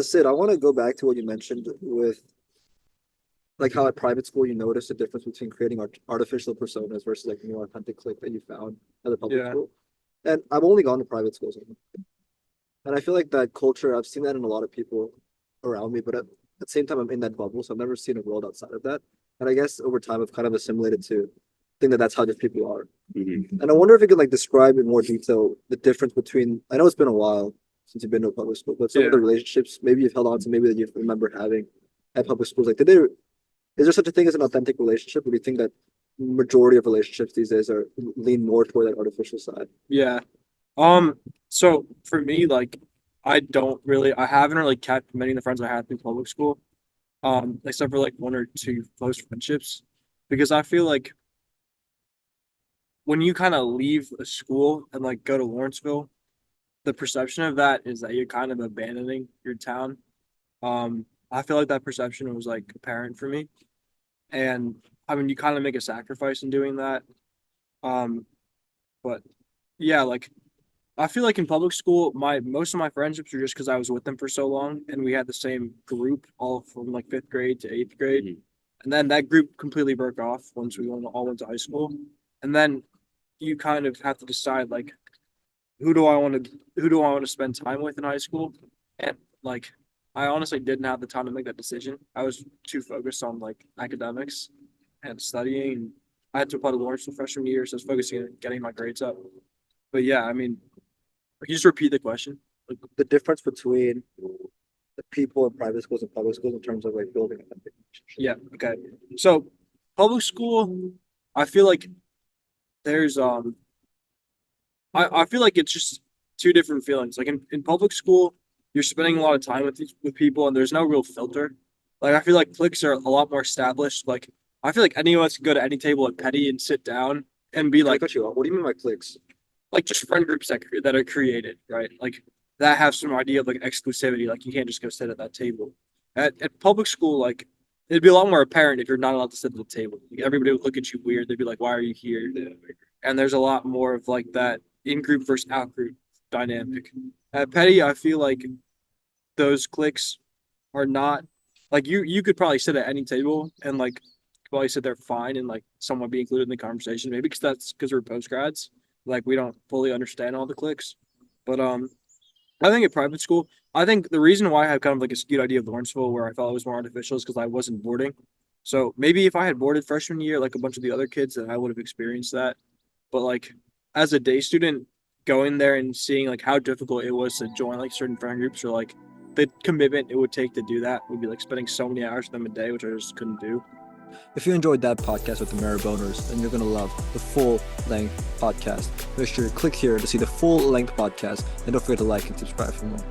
Sid, I want to go back to what you mentioned with like how at private school you notice the difference between creating artificial personas versus like the more authentic click that you found at the public Yeah. school. And I've only gone to private schools, and I feel like that culture. I've seen that in a lot of people around me, but at the same time, I'm in that bubble, so I've never seen a world outside of that. And I guess over time, I've kind of assimilated to think that that's how just people are. And I wonder if you could like describe in more detail the difference between. I know it's been a while since you've been to a public school, but some of Yeah. the relationships maybe you've held on to, maybe that you remember having at public schools. Like, did they? Is there such a thing as an authentic relationship? Or do you think that majority of relationships these days are lean more toward that artificial side? Yeah. So for me, like I haven't really kept many of the friends I had through public school, except for like one or two close friendships. Because I feel like when you kind of leave a school and like go to Lawrenceville, the perception of that is that you're kind of abandoning your town. I feel like that perception was like apparent for me. And I mean, you kind of make a sacrifice in doing that. Um, but yeah, like I feel like in public school, my most of my friendships were just because I was with them for so long, and we had the same group all from like fifth grade to eighth grade, and then that group completely broke off once we all went to high school, and then you kind of have to decide like who do I want to spend time with in high school, and like I honestly didn't have the time to make that decision. I was too focused on like academics and studying. I had to apply to Lawrence the freshman year, so I was focusing on getting my grades up. But yeah, I mean, can you just repeat the question? Like, The difference between the people in private schools and public schools in terms of like building authentic relationships. yeah, okay. So public school, I feel like there's I feel like it's just two different feelings. Like in public school, you're spending a lot of time with people and there's no real filter. Like I feel like cliques are a lot more established. Like I feel like anyone can go to any table at Petty and sit down and be Can I like cut you off? What do you mean by clicks? just friend groups that are created, right? Like that have some idea of like exclusivity. Like you can't just go sit at that table. At public school, like it'd be a lot more apparent if you're not allowed to sit at the table. Like, everybody would look at you weird. They'd be like, "Why are you here?" And there's a lot more of like that in group versus out group dynamic. At Petty, I feel like those cliques are not like you could probably sit at any table and like probably sit there fine and like someone be included in the conversation. Maybe because we're post grads, like we don't fully understand all the cliques. But I think at private school, I think the reason why I have kind of like a skewed idea of Lawrenceville where I thought it was more artificial is because I wasn't boarding. So maybe if I had boarded freshman year, like a bunch of the other kids, then I would have experienced that. But like as a day student, going there and seeing like how difficult it was to join like certain friend groups or like the commitment it would take to do that would be like spending so many hours with them a day, which I just couldn't do. If you enjoyed that podcast with the Mariboners, then you're going to love the full length podcast. Make sure you click here to see the full length podcast, and don't forget to like and subscribe for more.